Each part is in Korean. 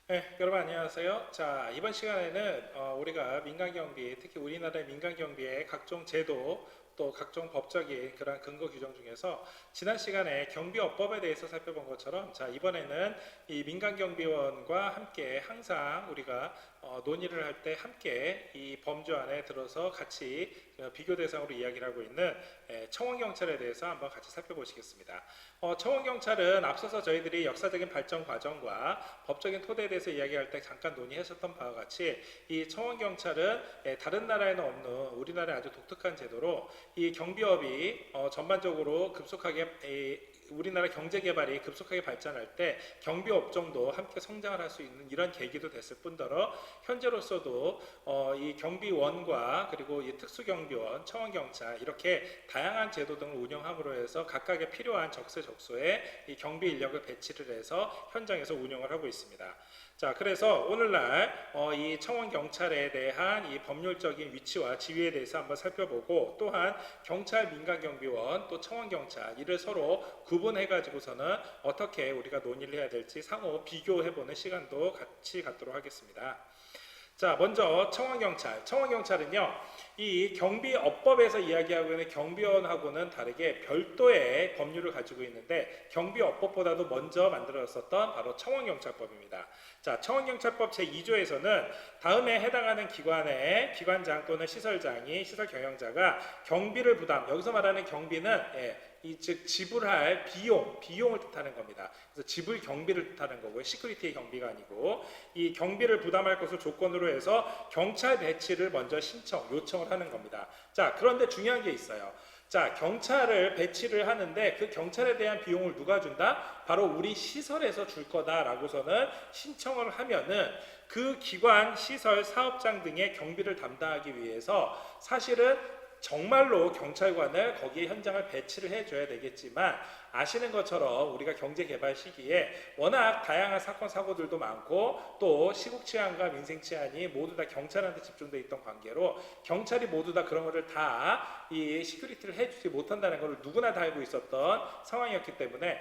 네, 여러분 안녕하세요. 자, 이번 시간에는 우리가 민간경비, 특히 우리나라의 민간경비의 각종 제도, 또 각종 법적인 그런 근거 규정 중에서 지난 시간에 경비업법에 대해서 살펴본 것처럼, 자, 이번에는 이 민간경비원과 함께 항상 우리가 논의를 할 때 함께 이 범주 안에 들어서 같이 비교 대상으로 이야기를 하고 있는 청원경찰에 대해서 한번 같이 살펴보시겠습니다. 청원경찰은 앞서서 저희들이 역사적인 발전 과정과 법적인 토대에 대해서 이야기할 때 잠깐 논의했었던 바와 같이 이 청원경찰은 다른 나라에는 없는 우리나라의 아주 독특한 제도로 이 경비업이 전반적으로 급속하게 우리나라 경제 개발이 급속하게 발전할 때 경비 업종도 함께 성장을 할 수 있는 이런 계기도 됐을 뿐더러 현재로서도 이 경비원과 그리고 이 특수경비원, 청원경찰 이렇게 다양한 제도 등을 운영함으로 해서 각각의 필요한 적재적소에 이 경비 인력을 배치를 해서 현장에서 운영을 하고 있습니다. 자, 그래서 오늘날 이 청원경찰에 대한 이 법률적인 위치와 지위에 대해서 한번 살펴보고, 또한 경찰, 민간경비원, 또 청원경찰 이를 서로 구분해 가지고서는 어떻게 우리가 논의를 해야 될지 상호 비교해보는 시간도 같이 갖도록 하겠습니다. 자, 먼저 청원경찰. 청원경찰은요, 이 경비업법에서 이야기하고 있는 경비원하고는 다르게 별도의 법률을 가지고 있는데, 경비업법보다도 먼저 만들어졌었던 바로 청원경찰법입니다. 자, 청원경찰법 제2조에서는 다음에 해당하는 기관의 기관장 또는 시설장이 시설 경영자가 경비를 부담, 여기서 말하는 경비는 즉 지불할 비용을 뜻하는 겁니다. 그래서 지불 경비를 뜻하는 거고요. 시큐리티의 경비가 아니고, 이 경비를 부담할 것을 조건으로 해서 경찰 배치를 먼저 요청을 하는 겁니다. 자, 그런데 중요한 게 있어요. 자, 경찰을 배치를 하는데 그 경찰에 대한 비용을 누가 준다? 바로 우리 시설에서 줄 거다라고서는 신청을 하면은 그 기관, 시설, 사업장 등의 경비를 담당하기 위해서 사실은 정말로 경찰관을 거기에 현장을 배치를 해줘야 되겠지만, 아시는 것처럼 우리가 경제개발 시기에 워낙 다양한 사건 사고들도 많고 또 시국치안과 민생치안이 모두 다 경찰한테 집중되어 있던 관계로 경찰이 모두 다 그런 거를 다 이 시큐리티를 해주지 못한다는 것을 누구나 다 알고 있었던 상황이었기 때문에,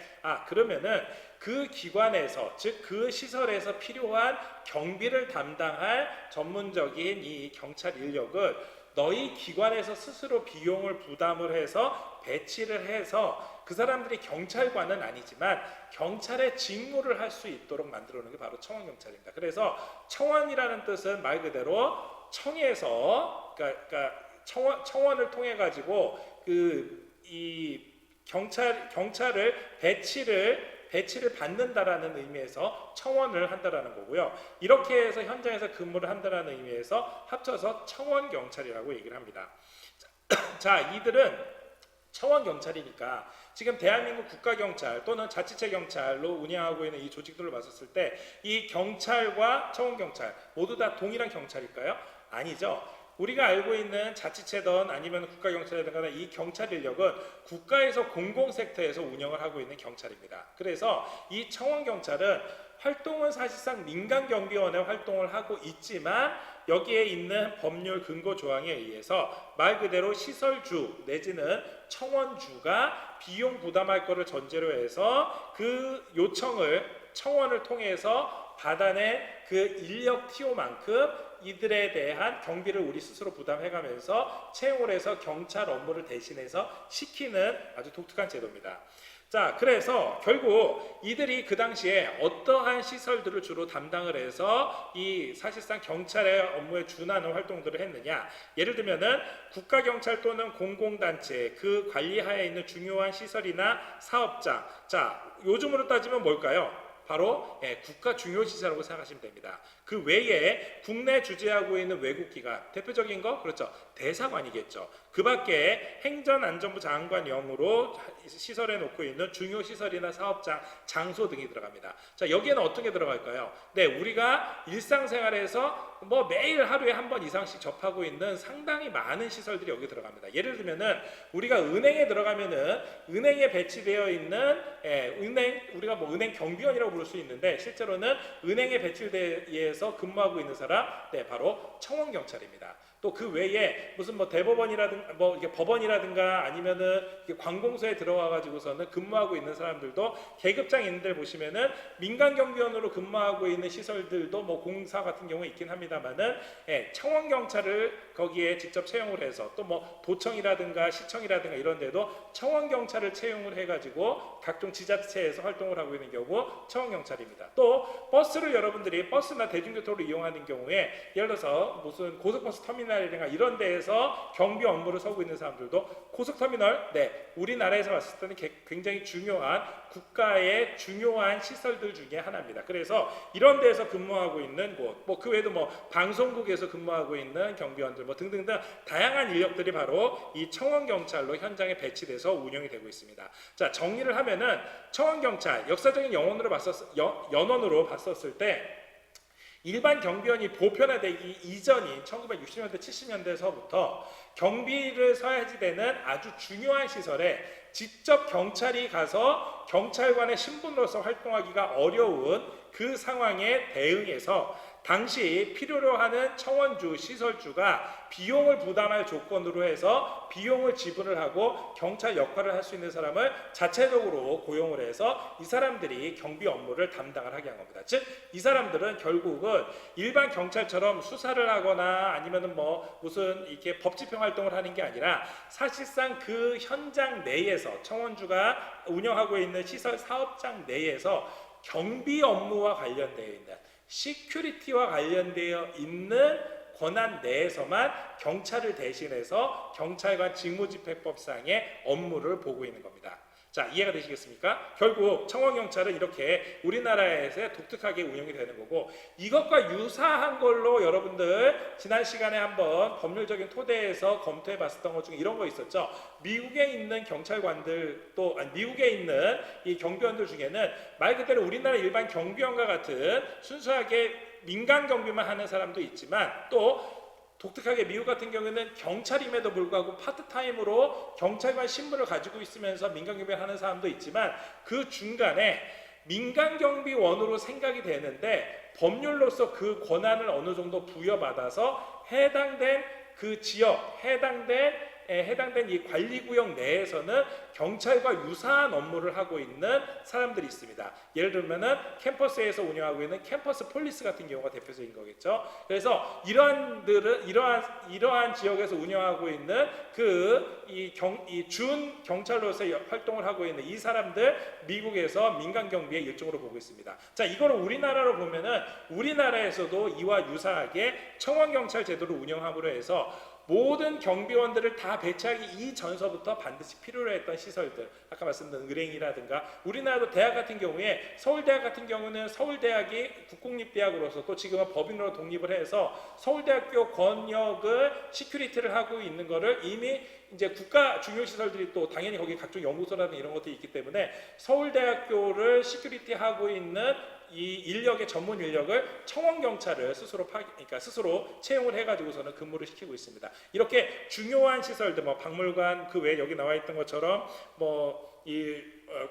그러면은 그 기관에서, 즉 그 시설에서 필요한 경비를 담당할 전문적인 이 경찰 인력을 너희 기관에서 스스로 비용을 부담을 해서 배치를 해서 그 사람들이 경찰관은 아니지만 경찰의 직무를 할 수 있도록 만들어 놓은 게 바로 청원경찰입니다. 그래서 청원이라는 뜻은 말 그대로 청에서, 그러니까 청원을 통해 가지고 이 경찰을 배치를 받는다라는 의미에서 청원을 한다라는 거고요. 이렇게 해서 현장에서 근무를 한다라는 의미에서 합쳐서 청원경찰이라고 얘기를 합니다. 자, 이들은 청원경찰이니까 지금 대한민국 국가경찰 또는 자치체경찰로 운영하고 있는 이 조직들을 봤었을 때 이 경찰과 청원경찰 모두 다 동일한 경찰일까요? 아니죠. 우리가 알고 있는 자치체든 아니면 국가경찰이든 이 경찰 인력은 국가에서 공공섹터에서 운영을 하고 있는 경찰입니다. 그래서 이 청원경찰은 활동은 사실상 민간경비원의 활동을 하고 있지만 여기에 있는 법률 근거 조항에 의해서 말 그대로 시설주 내지는 청원주가 비용 부담할 것을 전제로 해서 그 요청을 청원을 통해서 받아낸 그 인력 TO만큼 이들에 대한 경비를 우리 스스로 부담해가면서 채용을 해서 경찰 업무를 대신해서 시키는 아주 독특한 제도입니다. 자, 그래서 결국 이들이 그 당시에 어떠한 시설들을 주로 담당을 해서 이 사실상 경찰의 업무에 준하는 활동들을 했느냐, 예를 들면은 국가경찰 또는 공공단체 그 관리하에 있는 중요한 시설이나 사업장, 자, 요즘으로 따지면 뭘까요? 바로 국가 중요시설이라고 생각하시면 됩니다. 그 외에 국내 주재하고 있는 외국기관, 대표적인 거 그렇죠, 대사관이겠죠. 그 밖에 행정안전부 장관령으로 시설에 놓고 있는 중요시설이나 사업장, 장소 등이 들어갑니다. 자, 여기에는 어떻게 들어갈까요? 네, 우리가 일상생활에서 매일 하루에 한 번 이상씩 접하고 있는 상당히 많은 시설들이 여기 들어갑니다. 예를 들면은 우리가 은행에 들어가면은 은행에 배치되어 있는 우리가 은행 경비원이라고 부를 수 있는데 실제로는 은행에 배치돼서 근무하고 있는 사람, 네, 바로 청원경찰입니다. 또 그 외에 무슨 대법원이라든 뭐 이게 법원이라든가 아니면은 관공서에 들어와 가지고서는 근무하고 있는 사람들도 계급장 있는데 보시면은 민간 경비원으로 근무하고 있는 시설들도 뭐 공사 같은 경우에 있긴 합니다만은 예, 청원 경찰을 거기에 직접 채용을 해서 또 뭐 도청이라든가 시청이라든가 이런 데도 청원 경찰을 채용을 해 가지고 각종 지자체에서 활동을 하고 있는 경우 청원 경찰입니다. 또 버스를 여러분들이 버스나 대중교통을 이용하는 경우에 예를 들어서 무슨 고속버스 터미널이나 이런 데에서 경비 업무를 서고 있는 사람들도 고속터미널, 네, 우리나라에서 봤을 때는 굉장히 중요한 국가의 중요한 시설들 중에 하나입니다. 그래서 이런 데에서 근무하고 있는 곳, 뭐 그 외에도 뭐 방송국에서 근무하고 있는 경비원들 뭐 등등등 다양한 인력들이 바로 이 청원경찰로 현장에 배치돼서 운영이 되고 있습니다. 자, 정리를 하면은 청원경찰 역사적인 연원으로 봤었을 때 일반 경비원이 보편화되기 이전인 1960년대 70년대서부터 경비를 서야지 되는 아주 중요한 시설에 직접 경찰이 가서 경찰관의 신분으로서 활동하기가 어려운 그 상황에 대응해서 당시 필요로 하는 청원주, 시설주가 비용을 부담할 조건으로 해서 비용을 지불을 하고 경찰 역할을 할 수 있는 사람을 자체적으로 고용을 해서 이 사람들이 경비 업무를 담당을 하게 한 겁니다. 즉, 이 사람들은 결국은 일반 경찰처럼 수사를 하거나 아니면은 뭐 무슨 이렇게 법집행 활동을 하는 게 아니라 사실상 그 현장 내에서 청원주가 운영하고 있는 시설 사업장 내에서 경비 업무와 관련되어 있는 시큐리티와 관련되어 있는 권한 내에서만 경찰을 대신해서 경찰관 직무집행법상의 업무를 보고 있는 겁니다. 자, 이해가 되시겠습니까? 결국 청원경찰은 이렇게 우리나라에서 독특하게 운영이 되는 거고, 이것과 유사한 걸로 여러분들 지난 시간에 한번 법률적인 토대에서 검토해 봤었던 것 중에 이런 거 있었죠. 미국에 있는 경찰관들 또 미국에 있는 이 경비원들 중에는 말 그대로 우리나라 일반 경비원과 같은 순수하게 민간 경비만 하는 사람도 있지만, 또 독특하게 미국 같은 경우에는 경찰임에도 불구하고 파트타임으로 경찰관 신분을 가지고 있으면서 민간경비를 하는 사람도 있지만, 그 중간에 민간경비원으로 생각이 되는데 법률로서 그 권한을 어느 정도 부여받아서 해당된 그 지역, 해당된 이 관리구역 내에서는 경찰과 유사한 업무를 하고 있는 사람들이 있습니다. 예를 들면은 캠퍼스에서 운영하고 있는 캠퍼스 폴리스 같은 경우가 대표적인 거겠죠. 그래서 이러한 지역에서 운영하고 있는 준 경찰로서의 활동을 하고 있는 이 사람들 미국에서 민간 경비의 일종으로 보고 있습니다. 자, 이거를 우리나라로 보면은 우리나라에서도 이와 유사하게 청원 경찰 제도를 운영함으로 해서 모든 경비원들을 다 배치하기 이전서부터 반드시 필요로 했던 시설들, 아까 말씀드린 은행이라든가, 우리나라도 대학 같은 경우에 서울대학 같은 경우는 서울대학이 국공립대학으로서 또 지금은 법인으로 독립을 해서 서울대학교 권역을 시큐리티를 하고 있는 거를 이미 이제 국가 중요 시설들이 또 당연히 거기 각종 연구소라든가 이런 것들이 있기 때문에 서울대학교를 시큐리티 하고 있는 이 인력의 전문 인력을 청원경찰을 스스로 채용을 해가지고서는 근무를 시키고 있습니다. 이렇게 중요한 시설들, 뭐 박물관, 그 외에 여기 나와 있던 것처럼 뭐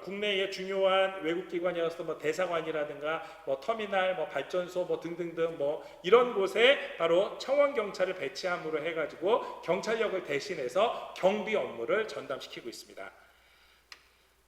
국내의 중요한 외국기관이어서 뭐 대사관이라든가 뭐 터미널, 뭐 발전소, 뭐 등등등 뭐 이런 곳에 바로 청원경찰을 배치함으로 해가지고 경찰력을 대신해서 경비 업무를 전담시키고 있습니다.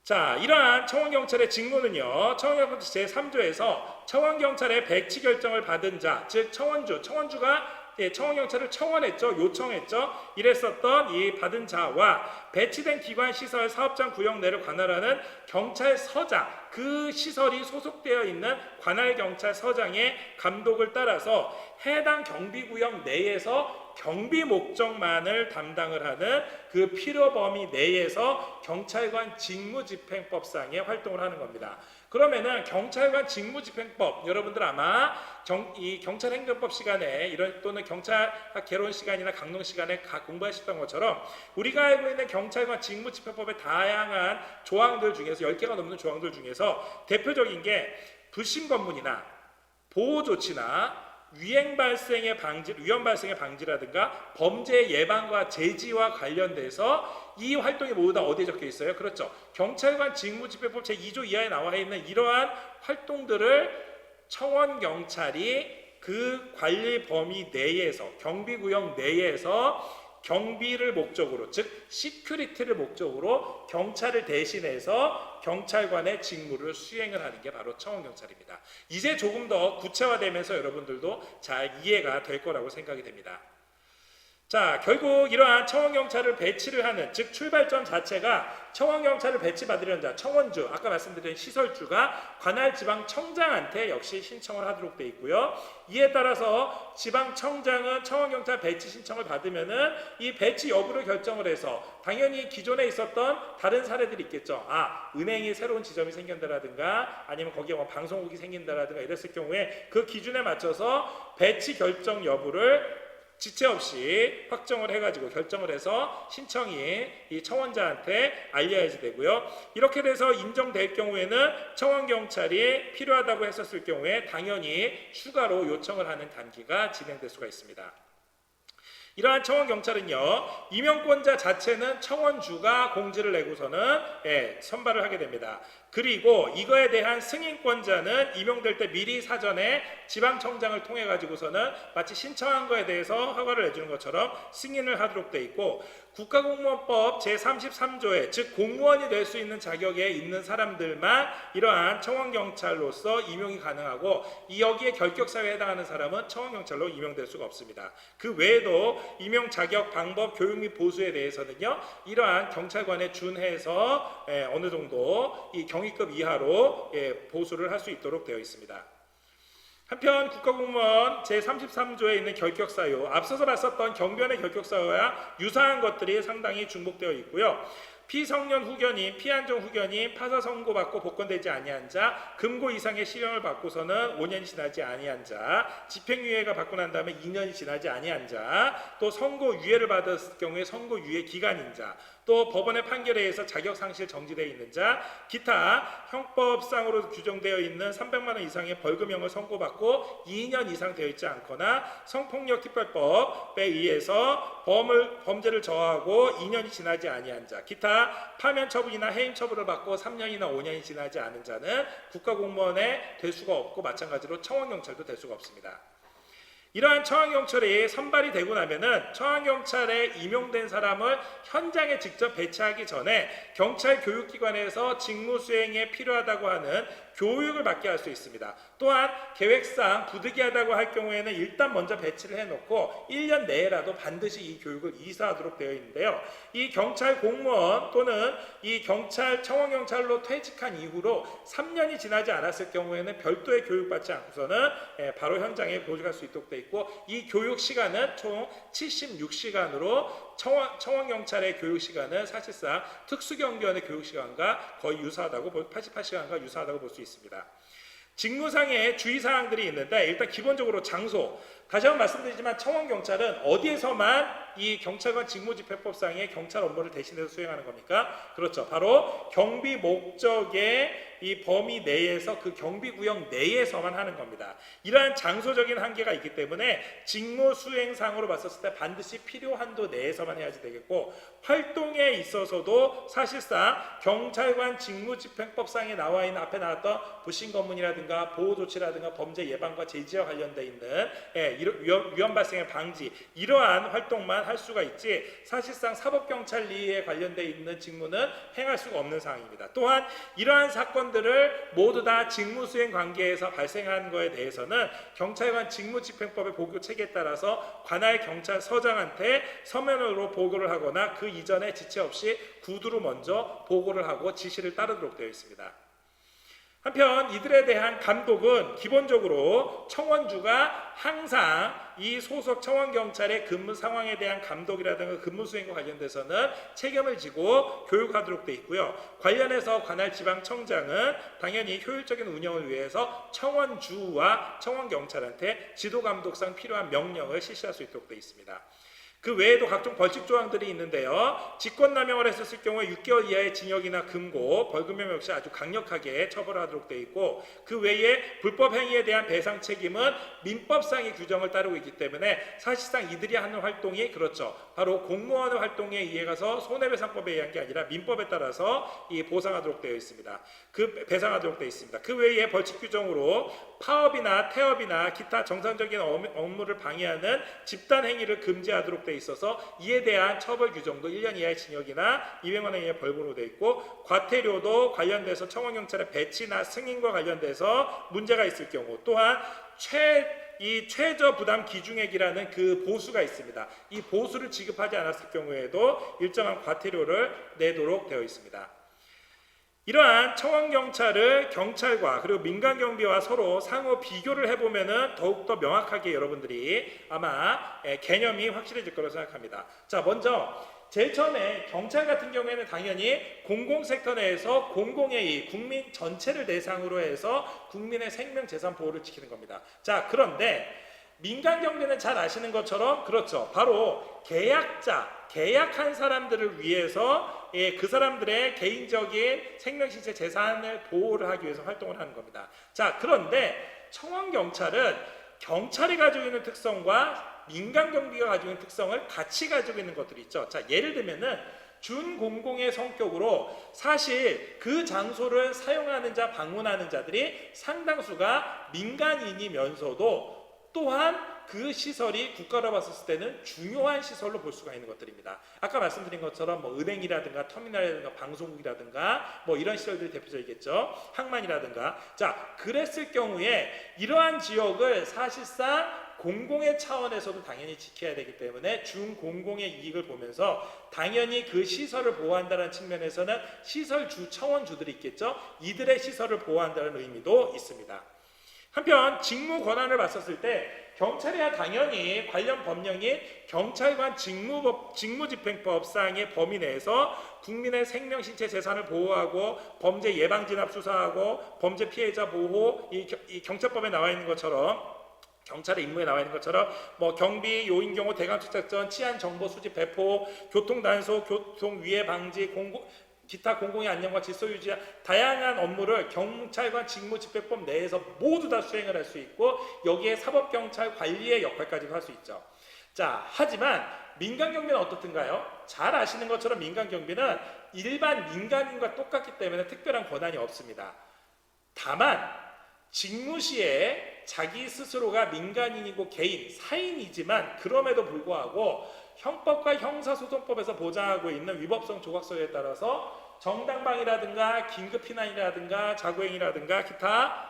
자, 이러한 청원경찰의 직무는요, 청원경찰 제3조에서 청원경찰의 배치 결정을 받은 자, 즉 청원주가 청원경찰을 청원했죠, 요청했죠. 이랬었던 이 받은 자와 배치된 기관, 시설, 사업장, 구역 내를 관할하는 경찰서장, 그 시설이 소속되어 있는 관할경찰서장의 감독을 따라서 해당 경비구역 내에서 경비 목적만을 담당을 하는 그 필요 범위 내에서 경찰관 직무집행법상의 활동을 하는 겁니다. 그러면은 경찰관 직무집행법, 여러분들 아마 이 경찰행정법 시간에 또는 경찰학 개론 시간이나 강론 시간에 공부하셨던 것처럼 우리가 알고 있는 경찰관 직무집행법의 다양한 조항들 중에서 10개가 넘는 조항들 중에서 대표적인 게 불신 검문이나 보호 조치나 위험 발생의 방지라든가 범죄 예방과 제지와 관련돼서 이 활동이 모두 다 어디에 적혀 있어요? 그렇죠. 경찰관 직무집행법 제2조 이하에 나와 있는 이러한 활동들을 청원경찰이 그 관리 범위 내에서, 경비구역 내에서 경비를 목적으로, 즉 시큐리티를 목적으로 경찰을 대신해서 경찰관의 직무를 수행을 하는 게 바로 청원경찰입니다. 이제 조금 더 구체화되면서 여러분들도 잘 이해가 될 거라고 생각이 됩니다. 자, 결국 이러한 청원경찰을 배치를 하는, 즉 출발점 자체가 청원경찰을 배치받으려는 자, 청원주, 아까 말씀드린 시설주가 관할 지방청장한테 역시 신청을 하도록 되어 있고요. 이에 따라서 지방청장은 청원경찰 배치 신청을 받으면은 이 배치 여부를 결정을 해서 당연히 기존에 있었던 다른 사례들이 있겠죠. 은행이 새로운 지점이 생긴다라든가 아니면 거기에 뭐 방송국이 생긴다라든가 이랬을 경우에 그 기준에 맞춰서 배치 결정 여부를 지체 없이 확정을 해가지고 결정을 해서 신청이 이 청원자한테 알려야지 되고요. 이렇게 돼서 인정될 경우에는 청원경찰이 필요하다고 했었을 경우에 당연히 추가로 요청을 하는 단계가 진행될 수가 있습니다. 이러한 청원경찰은요, 임명권자 자체는 청원주가 공지를 내고서는 선발을 하게 됩니다. 그리고 이거에 대한 승인권자는 임용될 때 미리 사전에 지방청장을 통해 가지고서는 마치 신청한 거에 대해서 허가를 내주는 것처럼 승인을 하도록 되어 있고, 국가공무원법 제33조에 즉 공무원이 될 수 있는 자격에 있는 사람들만 이러한 청원경찰로서 임용이 가능하고, 이 여기에 결격사유에 해당하는 사람은 청원경찰로 임용될 수가 없습니다. 그 외에도 임용 자격, 방법, 교육 및 보수에 대해서는요, 이러한 경찰관에 준해서 어느 정도 이 경위급 이하로 보수를 할 수 있도록 되어 있습니다. 한편 국가공무원 제33조에 있는 결격사유, 앞서서 봤었던 경변의 결격사유와 유사한 것들이 상당히 중복되어 있고요. 피성년 후견인, 피한정 후견인, 파사 선고받고 복권되지 아니한 자, 금고 이상의 실형을 받고서는 5년이 지나지 아니한 자, 집행유예가 받고 난 다음에 2년이 지나지 아니한 자, 또 선고유예를 받았을 경우에 선고유예 기간인 자, 또 법원의 판결에 의해서 자격상실 정지되어 있는 자, 기타 형법상으로 규정되어 있는 300만 원 이상의 벌금형을 선고받고 2년 이상 되어 있지 않거나 성폭력특별법에 의해서 범죄를 저하고 2년이 지나지 아니한 자, 기타 파면 처분이나 해임 처분을 받고 3년이나 5년이 지나지 않은 자는 국가공무원에 될 수가 없고, 마찬가지로 청원경찰도 될 수가 없습니다. 이러한 청원경찰이 선발이 되고 나면은 청원경찰에 임용된 사람을 현장에 직접 배치하기 전에 경찰 교육기관에서 직무 수행에 필요하다고 하는 교육을 받게 할 수 있습니다. 또한 계획상 부득이하다고 할 경우에는 일단 먼저 배치를 해놓고 1년 내에라도 반드시 이 교육을 이수하도록 되어 있는데요. 이 경찰 공무원 또는 이 경찰 청원경찰로 퇴직한 이후로 3년이 지나지 않았을 경우에는 별도의 교육받지 않고서는 바로 현장에 보직할 수 있도록 되어 있고, 이 교육 시간은 총 76시간으로 청원경찰의 교육 시간은 사실상 특수경비원의 교육 시간과 거의 유사하다고, 88시간과 유사하다고 볼 수 있습니다. 직무상의 주의사항들이 있는데, 일단 기본적으로 장소, 다시 한번 말씀드리지만 청원경찰은 어디에서만 이 경찰관 직무집행법상의 경찰 업무를 대신해서 수행하는 겁니까? 그렇죠. 바로 경비 목적의 이 범위 내에서, 그 경비구역 내에서만 하는 겁니다. 이러한 장소적인 한계가 있기 때문에 직무 수행상으로 봤었을 때 반드시 필요 한도 내에서만 해야지 되겠고, 활동에 있어서도 사실상 경찰관 직무집행법상에 나와 있는 앞에 나왔던 부신검문이라든가 보호조치라든가 범죄 예방과 제지와 관련되어 있는 위험 발생의 방지, 이러한 활동만 할 수가 있지 사실상 사법경찰리에 관련되어 있는 직무는 행할 수가 없는 상황입니다. 또한 이러한 사건들을 모두 다 직무수행 관계에서 발생한 거에 대해서는 경찰관 직무집행법의 보고 체계에 따라서 관할 경찰서장한테 서면으로 보고를 하거나 그 이전에 지체 없이 구두로 먼저 보고를 하고 지시를 따르도록 되어 있습니다. 한편 이들에 대한 감독은 기본적으로 청원주가 항상 이 소속 청원경찰의 근무 상황에 대한 감독이라든가 근무 수행과 관련돼서는 책임을 지고 교육하도록 되어 있고요. 관련해서 관할 지방청장은 당연히 효율적인 운영을 위해서 청원주와 청원경찰한테 지도감독상 필요한 명령을 실시할 수 있도록 되어 있습니다. 그 외에도 각종 벌칙 조항들이 있는데요. 직권남용을 했었을 경우에 6개월 이하의 징역이나 금고, 벌금형 역시 아주 강력하게 처벌하도록 되어 있고, 그 외에 불법 행위에 대한 배상 책임은 민법상의 규정을 따르고 있기 때문에 사실상 이들이 하는 활동이, 그렇죠, 바로 공무원의 활동에 의해 가서 손해배상법에 의한 게 아니라 민법에 따라서 이 보상하도록 되어 있습니다. 배상하도록 되어 있습니다. 그 외에 벌칙 규정으로 파업이나 태업이나 기타 정상적인 업무를 방해하는 집단 행위를 금지하도록 돼 있어서 이에 대한 처벌 규정도 1년 이하의 징역이나 200만 원 이하의 벌금으로 돼 있고, 과태료도 관련돼서 청원경찰의 배치나 승인과 관련돼서 문제가 있을 경우, 또한 최저 부담 기준액이라는 그 보수가 있습니다. 이 보수를 지급하지 않았을 경우에도 일정한 과태료를 내도록 되어 있습니다. 이러한 청원경찰을 경찰과 그리고 민간경비와 서로 상호 비교를 해보면은 더욱더 명확하게 여러분들이 아마 개념이 확실해질 거라고 생각합니다. 자, 먼저 제일 처음에 경찰 같은 경우에는 당연히 공공섹터 내에서 공공의 이익, 국민 전체를 대상으로 해서 국민의 생명 재산 보호를 지키는 겁니다. 자, 그런데 민간경비는 잘 아시는 것처럼, 그렇죠, 바로 계약한 사람들을 위해서 그 사람들의 개인적인 생명, 신체, 재산을 보호를 하기 위해서 활동을 하는 겁니다. 자, 그런데 청원경찰은 경찰이 가지고 있는 특성과 민간경비가 가지고 있는 특성을 같이 가지고 있는 것들이 있죠. 자, 예를 들면은 준공공의 성격으로 사실 그 장소를 사용하는 자, 방문하는 자들이 상당수가 민간인이면서도 또한 그 시설이 국가로 봤을 때는 중요한 시설로 볼 수가 있는 것들입니다. 아까 말씀드린 것처럼 뭐 은행이라든가 터미널이라든가 방송국이라든가 뭐 이런 시설들이 대표적이겠죠. 항만이라든가. 자, 그랬을 경우에 이러한 지역을 사실상 공공의 차원에서도 당연히 지켜야 되기 때문에 준공공의 이익을 보면서 당연히 그 시설을 보호한다는 측면에서는 시설주, 차원주들이 있겠죠. 이들의 시설을 보호한다는 의미도 있습니다. 한편 직무 권한을 봤었을 때 경찰이야 당연히 관련 법령이 경찰관 직무집행법상의 범위 내에서 국민의 생명, 신체, 재산을 보호하고 범죄 예방, 진압, 수사하고 범죄 피해자 보호, 이 경찰법에 나와 있는 것처럼, 경찰의 임무에 나와 있는 것처럼 뭐 경비, 요인 경호, 대감 추적전, 치안 정보 수집 배포, 교통 단속, 교통 위해 방지, 기타 공공의 안녕과 질서 유지, 다양한 업무를 경찰관 직무집행법 내에서 모두 다 수행을 할 수 있고, 여기에 사법경찰 관리의 역할까지도 할 수 있죠. 자, 하지만 민간경비는 어떻든가요? 잘 아시는 것처럼 민간경비는 일반 민간인과 똑같기 때문에 특별한 권한이 없습니다. 다만 직무시에 자기 스스로가 민간인이고 개인, 사인이지만 그럼에도 불구하고 형법과 형사소송법에서 보장하고 있는 위법성 조각서에 따라서 정당방위라든가 긴급피난이라든가 자구행위라든가 기타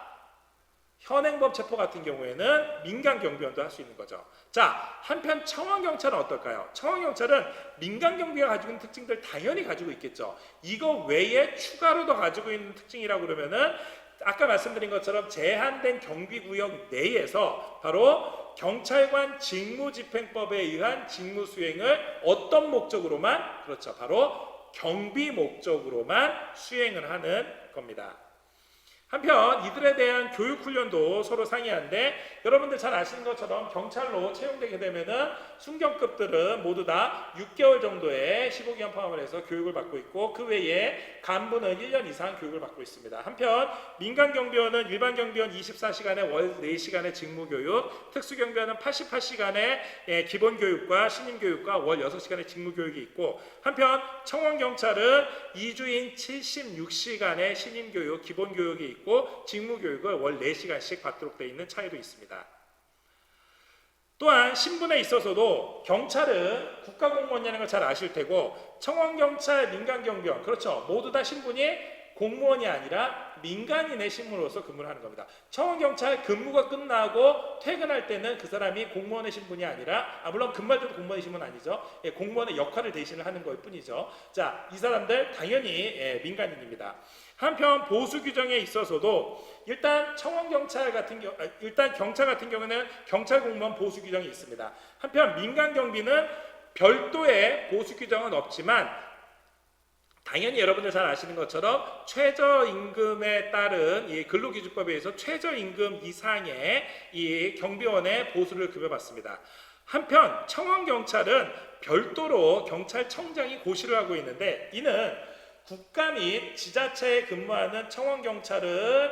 현행범 체포 같은 경우에는 민간경비원도 할 수 있는 거죠. 자, 한편 청원경찰은 어떨까요? 청원경찰은 민간경비가 가지고 있는 특징들 당연히 가지고 있겠죠. 이거 외에 추가로 더 가지고 있는 특징이라고 그러면은 아까 말씀드린 것처럼 제한된 경비구역 내에서 바로 경찰관 직무집행법에 의한 직무수행을 어떤 목적으로만, 그렇죠, 바로 경비 목적으로만 수행을 하는 겁니다. 한편 이들에 대한 교육훈련도 서로 상이한데, 여러분들 잘 아시는 것처럼 경찰로 채용되게 되면은 순경급들은 모두 다 6개월 정도의 15기간 포함을 해서 교육을 받고 있고, 그 외에 간부는 1년 이상 교육을 받고 있습니다. 한편 민간경비원은 일반 경비원 24시간의 월 4시간의 직무교육, 특수경비원은 88시간의 기본교육과 신임교육과 월 6시간의 직무교육이 있고, 한편 청원경찰은 2주인 76시간의 신임교육, 기본교육이 있고 직무교육을 월 4시간씩 받도록 되어 있는 차이도 있습니다. 또한 신분에 있어서도 경찰은 국가공무원이라는 걸 잘 아실 테고, 청원경찰, 민간경비원, 그렇죠, 모두 다 신분이 공무원이 아니라 민간인의 신분으로서 근무를 하는 겁니다. 청원경찰 근무가 끝나고 퇴근할 때는 그 사람이 공무원의 신분이 아니라, 물론 근무할 때도 공무원의 신분은 아니죠. 공무원의 역할을 대신을 하는 것 뿐이죠. 자, 이 사람들 당연히 민간인입니다. 한편 보수 규정에 있어서도 일단 청원경찰 같은 경우, 일단 경찰 같은 경우는 경찰 공무원 보수 규정이 있습니다. 한편 민간경비는 별도의 보수 규정은 없지만, 당연히 여러분들 잘 아시는 것처럼 최저임금에 따른 이 근로기준법에 의해서 최저임금 이상의 이 경비원의 보수를 급여받습니다. 한편 청원경찰은 별도로 경찰청장이 고시를 하고 있는데, 이는 국가 및 지자체에 근무하는 청원경찰은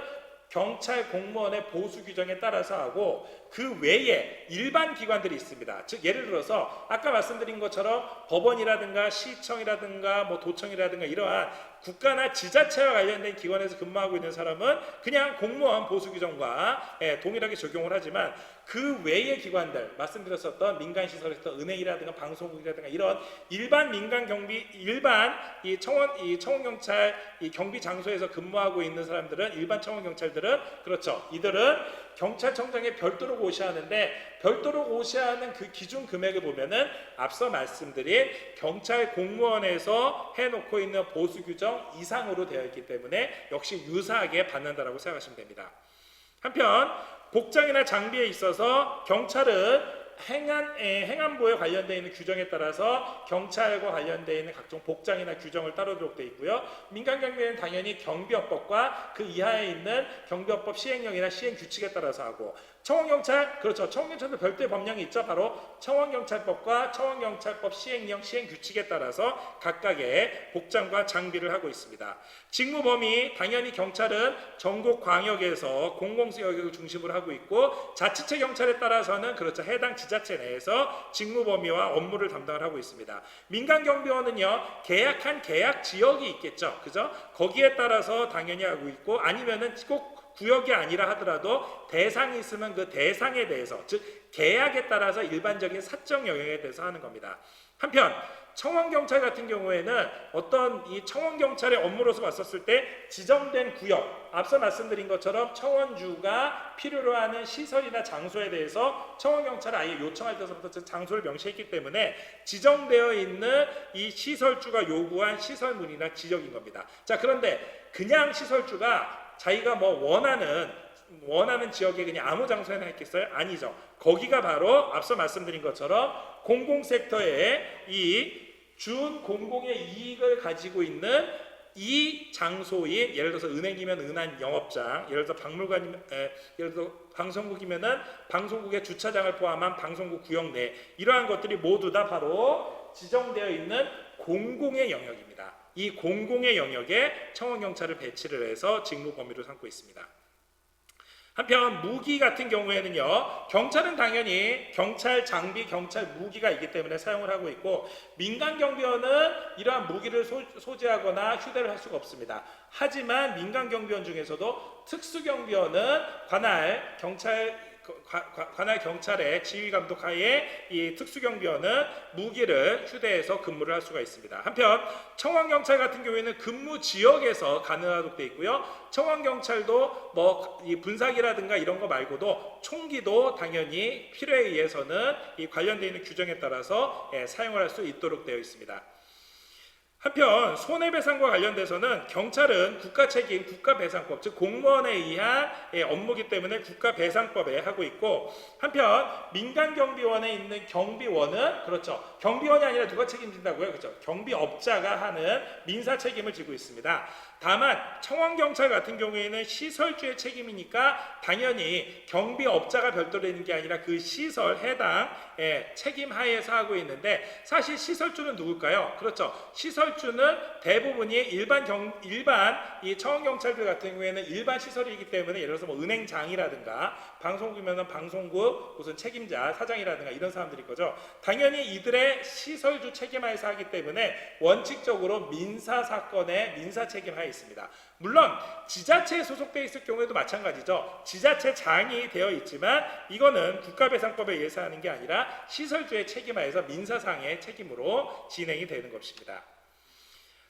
경찰 공무원의 보수 규정에 따라서 하고 그 외에 일반 기관들이 있습니다. 즉 예를 들어서 아까 말씀드린 것처럼 법원이라든가 시청이라든가 뭐 도청이라든가 이러한 국가나 지자체와 관련된 기관에서 근무하고 있는 사람은 그냥 공무원 보수 규정과 동일하게 적용을 하지만 그 외의 기관들 말씀드렸었던 민간시설에서 은행이라든가 방송국이라든가 이런 일반 민간 경비 일반 이 청원 경찰 이 경비 장소에서 근무하고 있는 사람들은 일반 청원 경찰들은 그렇죠. 이들은 경찰청장에 별도로 고시하야 하는데 별도로 고시해야 하는 그 기준 금액을 보면은 앞서 말씀드린 경찰 공무원에서 해놓고 있는 보수 규정 이상으로 되어 있기 때문에 역시 유사하게 받는다라고 생각하시면 됩니다. 한편 복장이나 장비에 있어서 경찰은 행안부에 관련되어 있는 규정에 따라서 경찰과 관련되어 있는 각종 복장이나 규정을 따르도록 되어 있고요. 민간경비에는 당연히 경비업법과 그 이하에 있는 경비업법 시행령이나 시행규칙에 따라서 하고 청원경찰, 그렇죠. 청원경찰도 별도의 법령이 있죠. 바로 청원경찰법과 청원경찰법 시행령, 시행규칙에 따라서 각각의 복장과 장비를 하고 있습니다. 직무 범위, 당연히 경찰은 전국 광역에서 공공수역을 중심으로 하고 있고 자치체 경찰에 따라서는 그렇죠. 해당 지자체 내에서 직무 범위와 업무를 담당을 하고 있습니다. 민간경비원은요. 계약한 계약 지역이 있겠죠. 그죠? 거기에 따라서 당연히 하고 있고 아니면은 꼭 구역이 아니라 하더라도 대상이 있으면 그 대상에 대해서 즉 계약에 따라서 일반적인 사적 영역에 대해서 하는 겁니다. 한편 청원경찰 같은 경우에는 어떤 이 청원경찰의 업무로서 봤었을 때 지정된 구역 앞서 말씀드린 것처럼 청원주가 필요로 하는 시설이나 장소에 대해서 청원경찰을 아예 요청할 때서부터 장소를 명시했기 때문에 지정되어 있는 이 시설주가 요구한 시설물이나 지역인 겁니다. 자 그런데 그냥 시설주가 자기가 뭐 원하는 지역에 그냥 아무 장소에나 있겠어요? 아니죠. 거기가 바로 앞서 말씀드린 것처럼 공공섹터의 이 준 공공의 이익을 가지고 있는 이 장소인 예를 들어서 은행이면 은행 영업장, 예를 들어서 박물관이면 예를 들어 방송국이면은 방송국의 주차장을 포함한 방송국 구역 내 이러한 것들이 모두 다 바로 지정되어 있는 공공의 영역입니다. 이 공공의 영역에 청원경찰을 배치를 해서 직무 범위로 삼고 있습니다. 한편 무기 같은 경우에는요. 경찰은 당연히 경찰 장비, 경찰 무기가 있기 때문에 사용을 하고 있고 민간경비원은 이러한 무기를 소지하거나 휴대를 할 수가 없습니다. 하지만 민간경비원 중에서도 특수경비원은 관할 경찰의 지휘 감독 하에 이 특수경비원은 무기를 휴대해서 근무를 할 수가 있습니다. 한편 청원경찰 같은 경우에는 근무 지역에서 가능하도록 되어 있고요. 청원경찰도 뭐 이 분사기라든가 이런 거 말고도 총기도 당연히 필요에 의해서는 이 관련되어 있는 규정에 따라서 사용을 할 수 있도록 되어 있습니다. 한편 손해배상과 관련돼서는 경찰은 국가책임, 국가배상법 즉 공무원에 의한 업무이기 때문에 국가배상법에 하고 있고 한편 민간경비원에 있는 경비원은 그렇죠. 경비원이 아니라 누가 책임진다고요? 그렇죠. 경비업자가 하는 민사책임을 지고 있습니다. 다만 청원경찰 같은 경우에는 시설주의 책임이니까 당연히 경비업자가 별도로 있는 게 아니라 그 시설 해당 책임 하에서 하고 있는데 사실 시설주는 누굴까요? 그렇죠. 시설주는 대부분이 일반 이 청원경찰들 같은 경우에는 일반 시설이기 때문에 예를 들어서 뭐 은행장이라든가 방송국이면 방송국 무슨 책임자 사장이라든가 이런 사람들이 거죠. 당연히 이들의 시설주 책임하에서 하기 때문에 원칙적으로 민사사건의 민사책임하에 있습니다. 물론 지자체에 소속되어 있을 경우에도 마찬가지죠. 지자체장이 되어 있지만 이거는 국가배상법에 의해서 하는 게 아니라 시설주의 책임하에서 민사상의 책임으로 진행이 되는 것입니다.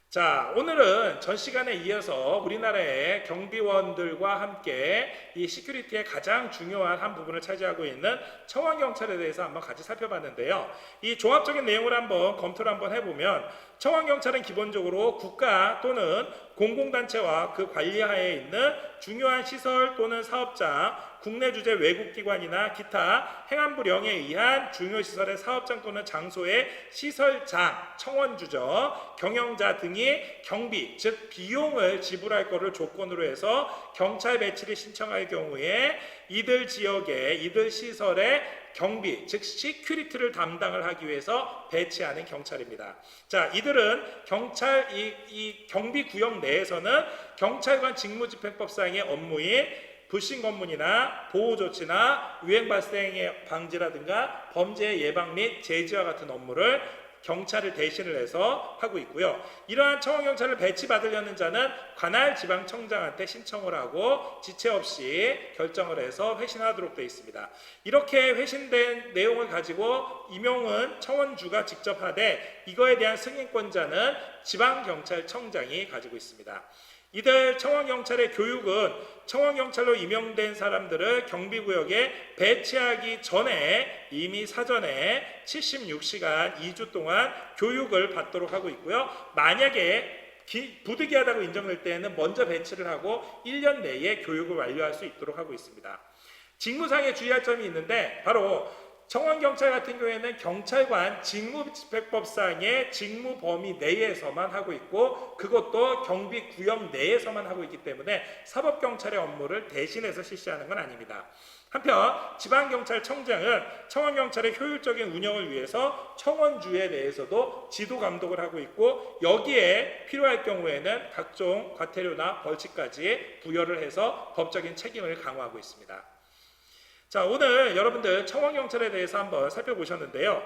자, 오늘은 전 시간에 이어서 우리나라의 경비원들과 함께 이 시큐리티의 가장 중요한 한 부분을 차지하고 있는 청원경찰에 대해서 한번 같이 살펴봤는데요. 이 종합적인 내용을 한번 검토를 한번 해보면 청원경찰은 기본적으로 국가 또는 공공단체와 그 관리하에 있는 중요한 시설 또는 사업장, 국내 주재 외국기관이나 기타 행안부령에 의한 중요시설의 사업장 또는 장소의 시설장, 청원주죠, 경영자 등이 경비, 즉 비용을 지불할 것을 조건으로 해서 경찰 배치를 신청할 경우에 이들 지역의 이들 시설의 경비, 즉 시큐리티를 담당을 하기 위해서 배치하는 경찰입니다. 자, 이들은 경찰 이 경비 구역 내에서는 경찰관 직무집행법상의 업무인 불신 검문이나 보호 조치나 유행 발생의 방지라든가 범죄 예방 및 제지와 같은 업무를 경찰을 대신을 해서 하고 있고요. 이러한 청원경찰을 배치받으려는 자는 관할 지방청장한테 신청을 하고 지체 없이 결정을 해서 회신하도록 되어 있습니다. 이렇게 회신된 내용을 가지고 임용은 청원주가 직접 하되 이거에 대한 승인권자는 지방경찰청장이 가지고 있습니다. 이들 청원경찰의 교육은 청원경찰로 임용된 사람들을 경비구역에 배치하기 전에 이미 사전에 76시간 2주 동안 교육을 받도록 하고 있고요. 만약에 부득이하다고 인정될 때에는 먼저 배치를 하고 1년 내에 교육을 완료할 수 있도록 하고 있습니다. 직무상에 주의할 점이 있는데 바로 청원경찰 같은 경우에는 경찰관 직무집행법상의 직무 범위 내에서만 하고 있고 그것도 경비구역 내에서만 하고 있기 때문에 사법경찰의 업무를 대신해서 실시하는 건 아닙니다. 한편 지방경찰청장은 청원경찰의 효율적인 운영을 위해서 청원주에 대해서도 지도 감독을 하고 있고 여기에 필요할 경우에는 각종 과태료나 벌칙까지 부여를 해서 법적인 책임을 강화하고 있습니다. 자, 오늘 여러분들 청원경찰에 대해서 한번 살펴보셨는데요.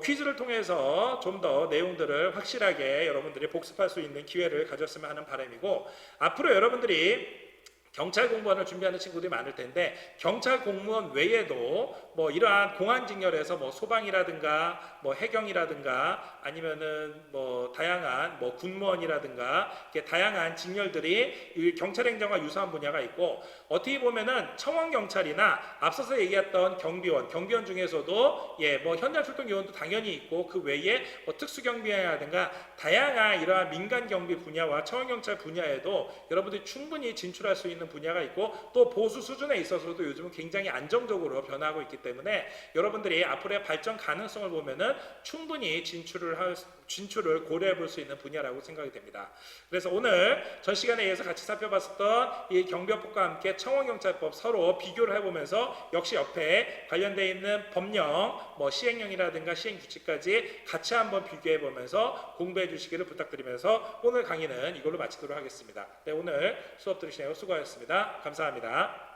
퀴즈를 통해서 좀 더 내용들을 확실하게 여러분들이 복습할 수 있는 기회를 가졌으면 하는 바람이고 앞으로 여러분들이 경찰 공무원을 준비하는 친구들이 많을 텐데 경찰 공무원 외에도 이러한 공안직렬에서 소방이라든가 해경이라든가 아니면은 다양한 군무원이라든가 이렇게 다양한 직렬들이 경찰행정과 유사한 분야가 있고 어떻게 보면은 청원경찰이나 앞서서 얘기했던 경비원 중에서도 현장 출동 요원도 당연히 있고 그 외에 특수경비라든가 다양한 이러한 민간 경비 분야와 청원경찰 분야에도 여러분들이 충분히 진출할 수 있는 분야가 있고 또 보수 수준에 있어서도 요즘은 굉장히 안정적으로 변화하고 있기 때문에 여러분들이 앞으로의 발전 가능성을 보면은 충분히 진출을 고려해 볼 수 있는 분야라고 생각이 됩니다. 그래서 오늘 전 시간에 의해서 같이 살펴봤었던 이 경비업법과 함께 청원경찰법 서로 비교를 해보면서 역시 옆에 관련되어 있는 법령, 시행령이라든가 시행규칙까지 같이 한번 비교해 보면서 공부해 주시기를 부탁드리면서 오늘 강의는 이걸로 마치도록 하겠습니다. 네, 오늘 수업 들으시느라 수고하셨습니다. 감사합니다.